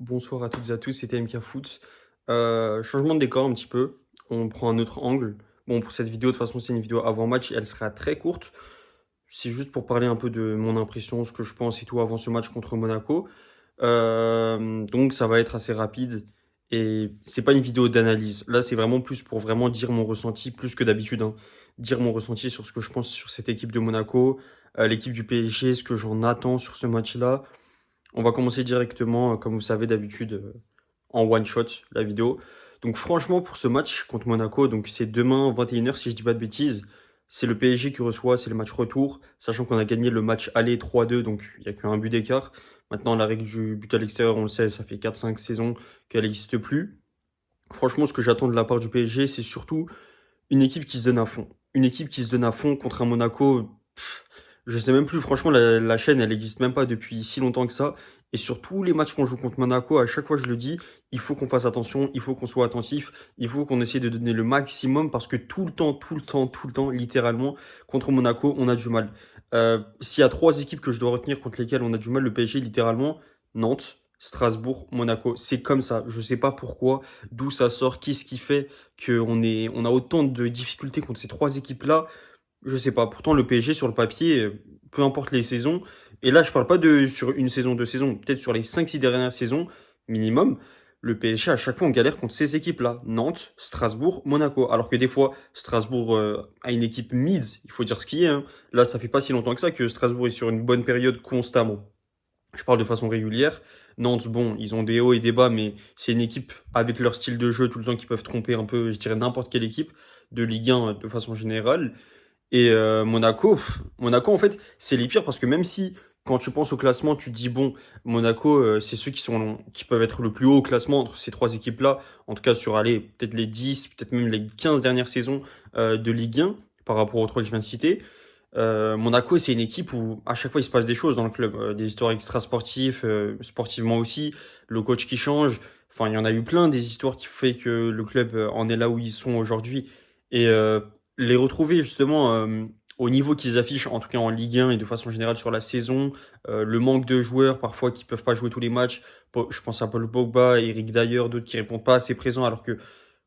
Bonsoir à toutes et à tous, c'était MK Foot. Changement de décor un petit peu, on prend un autre angle. Bon, pour cette vidéo, de toute façon, c'est une vidéo avant match et elle sera très courte. C'est juste pour parler un peu de mon impression, ce que je pense et tout avant ce match contre Monaco. Donc ça va être assez rapide et c'est pas une vidéo d'analyse. Là, c'est vraiment plus pour vraiment dire mon ressenti, plus que d'habitude, hein. Dire mon ressenti sur ce que je pense sur cette équipe de Monaco, l'équipe du PSG, ce que j'en attends sur ce match-là. On va commencer directement, comme vous savez d'habitude, en one shot la vidéo. Donc franchement pour ce match contre Monaco, donc c'est demain 21h si je dis pas de bêtises. C'est le PSG qui reçoit, c'est le match retour, sachant qu'on a gagné le match aller 3-2, donc il n'y a qu'un but d'écart. Maintenant la règle du but à l'extérieur, on le sait, ça fait 4-5 saisons qu'elle n'existe plus. Franchement, ce que j'attends de la part du PSG, c'est surtout une équipe qui se donne à fond. Une équipe qui se donne à fond contre un Monaco. Je sais même plus, franchement, la chaîne, elle existe même pas depuis si longtemps que ça. Et sur tous les matchs qu'on joue contre Monaco, à chaque fois je le dis, il faut qu'on fasse attention, il faut qu'on soit attentif, il faut qu'on essaie de donner le maximum parce que tout le temps, tout le temps, tout le temps, littéralement, contre Monaco, on a du mal. S'il y a trois équipes que je dois retenir contre lesquelles on a du mal, le PSG, littéralement, Nantes, Strasbourg, Monaco. C'est comme ça. Je sais pas pourquoi, d'où ça sort, qu'est-ce qui fait on a autant de difficultés contre ces trois équipes-là. Je sais pas. Pourtant, le PSG, sur le papier, peu importe les saisons, et là, je parle pas de sur une saison, deux saisons, peut-être sur les cinq, six dernières saisons, minimum, le PSG, à chaque fois, on galère contre ces équipes-là. Nantes, Strasbourg, Monaco. Alors que des fois, Strasbourg a une équipe mid, il faut dire ce qui est, hein. Là, ça fait pas si longtemps que ça que Strasbourg est sur une bonne période constamment. Je parle de façon régulière. Nantes, bon, ils ont des hauts et des bas, mais c'est une équipe avec leur style de jeu tout le temps qui peuvent tromper un peu, je dirais, n'importe quelle équipe de Ligue 1 de façon générale. Et Monaco, en fait, c'est les pires parce que même si, quand tu penses au classement, tu te dis, bon, Monaco, c'est ceux qui peuvent être le plus haut au classement entre ces trois équipes-là, en tout cas sur, allez, peut-être les 10, peut-être même les 15 dernières saisons de Ligue 1, par rapport aux trois que je viens de citer. Monaco, c'est une équipe où à chaque fois il se passe des choses dans le club, des histoires extra-sportives, sportivement aussi, le coach qui change. Enfin, il y en a eu plein des histoires qui fait que le club en est là où ils sont aujourd'hui. Et les retrouver justement au niveau qu'ils affichent, en tout cas en Ligue 1 et de façon générale sur la saison, le manque de joueurs parfois qui peuvent pas jouer tous les matchs. Je pense à Paul Pogba, Eric Dyer, d'autres qui répondent pas assez présents alors que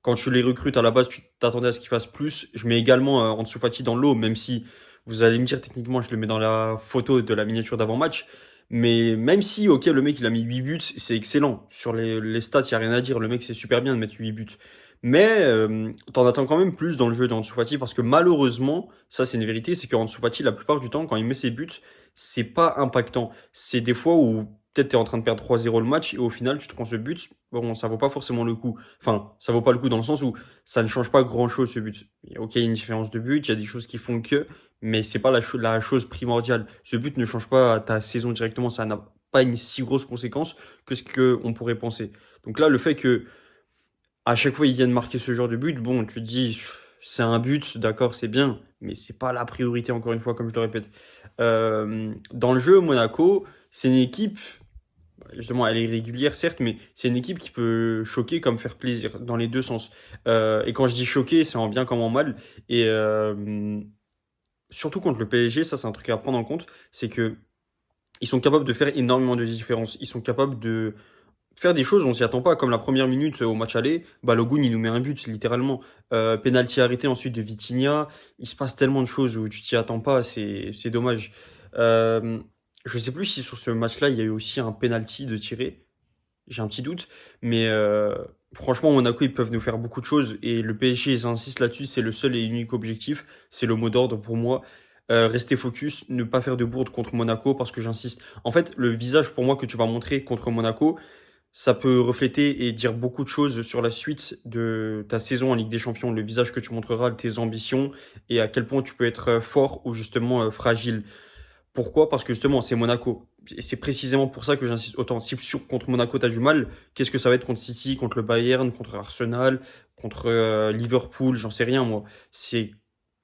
quand tu les recrutes à la base, tu t'attendais à ce qu'ils fassent plus. Je mets également Ansu Fati dans l'eau, même si vous allez me dire techniquement, je le mets dans la photo de la miniature d'avant-match. Mais même si, ok, le mec il a mis 8 buts, c'est excellent. Sur les stats, il n'y a rien à dire. Le mec, c'est super bien de mettre 8 buts. Mais t'en attends quand même plus dans le jeu d'Ansu Fati parce que malheureusement, ça c'est une vérité, c'est qu'Ansu Fati, la plupart du temps, quand il met ses buts, c'est pas impactant. C'est des fois où peut-être t'es en train de perdre 3-0 le match et au final, tu te prends ce but, bon, ça vaut pas forcément le coup. Enfin, ça vaut pas le coup dans le sens où ça ne change pas grand-chose ce but. Ok, il y a une différence de but, il y a des choses qui font que, mais c'est pas la chose primordiale. Ce but ne change pas ta saison directement, ça n'a pas une si grosse conséquence que ce qu'on pourrait penser. Donc là, le fait que à chaque fois ils viennent marquer ce genre de but, bon, tu te dis, c'est un but, d'accord, c'est bien, mais c'est pas la priorité, encore une fois, comme je le répète. Dans le jeu, Monaco, c'est une équipe, justement, elle est irrégulière, certes, mais c'est une équipe qui peut choquer comme faire plaisir, dans les deux sens. Et quand je dis choquer, c'est en bien comme en mal. Et surtout contre le PSG, ça c'est un truc à prendre en compte, c'est que ils sont capables de faire énormément de différences. Ils sont capables de faire des choses, on s'y attend pas, comme la première minute au match aller, Balogun il nous met un but littéralement. Penalty arrêté ensuite de Vitinha, il se passe tellement de choses où tu t'y attends pas, c'est dommage. Euh, je sais plus si sur ce match-là il y a eu aussi un penalty de tirer, j'ai un petit doute, mais franchement Monaco ils peuvent nous faire beaucoup de choses et le PSG ils insistent là-dessus, c'est le seul et unique objectif, c'est le mot d'ordre pour moi. Rester focus, ne pas faire de bourde contre Monaco parce que j'insiste. En fait, le visage pour moi que tu vas montrer contre Monaco, ça peut refléter et dire beaucoup de choses sur la suite de ta saison en Ligue des Champions, le visage que tu montreras, tes ambitions et à quel point tu peux être fort ou justement fragile. Pourquoi? Parce que justement, c'est Monaco. Et c'est précisément pour ça que j'insiste autant. Si contre Monaco, tu as du mal, qu'est-ce que ça va être contre City, contre le Bayern, contre Arsenal, contre Liverpool, j'en sais rien moi. C'est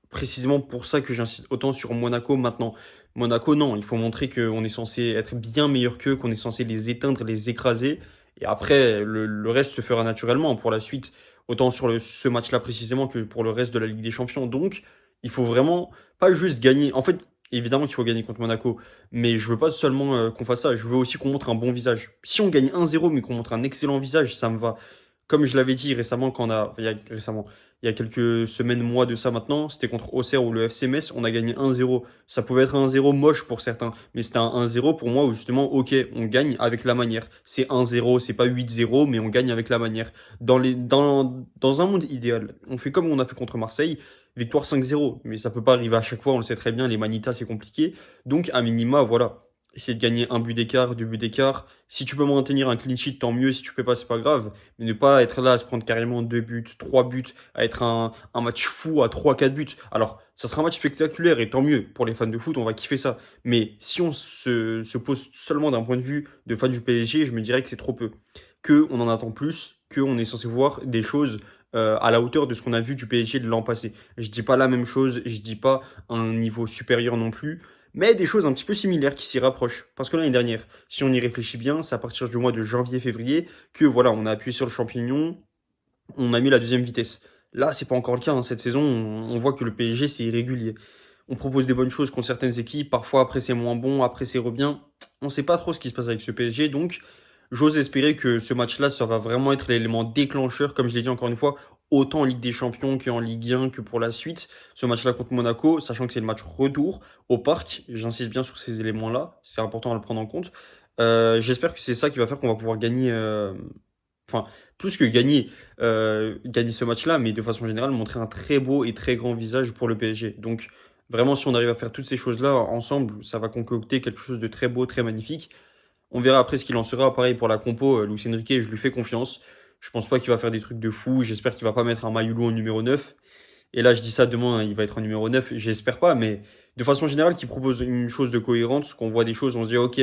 précisément pour ça que j'insiste autant sur Monaco maintenant. Monaco, non, il faut montrer qu'on est censé être bien meilleur qu'eux, qu'on est censé les éteindre, les écraser. Et après, le reste se fera naturellement pour la suite, autant sur ce match-là précisément que pour le reste de la Ligue des Champions. Donc, il faut vraiment pas juste gagner. En fait, Évidemment qu'il faut gagner contre Monaco, mais je veux pas seulement qu'on fasse ça, je veux aussi qu'on montre un bon visage. Si on gagne 1-0 mais qu'on montre un excellent visage, ça me va. Comme je l'avais dit récemment, il y a quelques semaines, mois de ça maintenant, c'était contre Auxerre ou le FC Metz, on a gagné 1-0. Ça pouvait être un 1-0 moche pour certains, mais c'était un 1-0 pour moi où justement, ok, on gagne avec la manière. C'est 1-0, c'est pas 8-0, mais on gagne avec la manière. Dans un monde idéal, on fait comme on a fait contre Marseille, victoire 5-0, mais ça peut pas arriver à chaque fois, on le sait très bien, les manitas c'est compliqué. Donc, à minima, voilà. Essayer de gagner un but d'écart, deux buts d'écart. Si tu peux maintenir un clean sheet, tant mieux. Si tu peux pas, c'est pas grave. Mais ne pas être là à se prendre carrément deux buts, trois buts, à être un match fou à trois, quatre buts. Alors, ça sera un match spectaculaire et tant mieux. Pour les fans de foot, on va kiffer ça. Mais si on se pose seulement d'un point de vue de fan du PSG, je me dirais que c'est trop peu. Que on en attend plus, que on est censé voir des choses à la hauteur de ce qu'on a vu du PSG de l'an passé. Je dis pas la même chose, je dis pas un niveau supérieur non plus, mais des choses un petit peu similaires qui s'y rapprochent. Parce que l'année dernière, si on y réfléchit bien, c'est à partir du mois de janvier-février que voilà, on a appuyé sur le champignon, on a mis la deuxième vitesse. Là, c'est pas encore le cas, hein. Cette saison, on voit que le PSG, c'est irrégulier. On propose des bonnes choses contre certaines équipes, parfois après c'est moins bon, après c'est re-bien. On sait pas trop ce qui se passe avec ce PSG, donc j'ose espérer que ce match-là, ça va vraiment être l'élément déclencheur, comme je l'ai dit encore une fois, autant en Ligue des Champions qu'en Ligue 1 que pour la suite. Ce match-là contre Monaco, sachant que c'est le match retour au parc, j'insiste bien sur ces éléments-là, c'est important à le prendre en compte. J'espère que c'est ça qui va faire qu'on va pouvoir gagner, enfin, plus que gagner, gagner ce match-là, mais de façon générale, montrer un très beau et très grand visage pour le PSG. Donc, vraiment, si on arrive à faire toutes ces choses-là ensemble, ça va concocter quelque chose de très beau, très magnifique. On verra après ce qu'il en sera. Pareil pour la compo, Luis Enrique, je lui fais confiance. Je pense pas qu'il va faire des trucs de fou. J'espère qu'il va pas mettre un Mayoulou en numéro 9. Et là, je dis ça demain, il va être en numéro 9. J'espère pas, mais de façon générale, qu'il propose une chose de cohérente, qu'on voit des choses, on se dit, ok,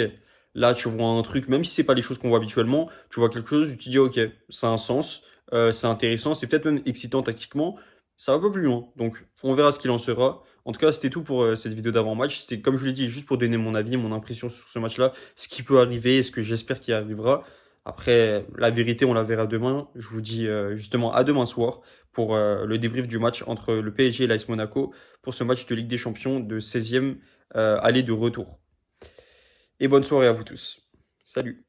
là, tu vois un truc, même si c'est pas les choses qu'on voit habituellement, tu vois quelque chose, tu te dis, ok, ça a un sens, c'est intéressant, c'est peut-être même excitant tactiquement, ça va pas plus loin. Donc, on verra ce qu'il en sera. En tout cas, c'était tout pour cette vidéo d'avant-match. C'était, comme je l'ai dit, juste pour donner mon avis, mon impression sur ce match-là, ce qui peut arriver, ce que j'espère qu'il arrivera. Après, la vérité, on la verra demain. Je vous dis justement à demain soir pour le débrief du match entre le PSG et l'AS Monaco pour ce match de Ligue des Champions de 16e aller de retour. Et bonne soirée à vous tous. Salut.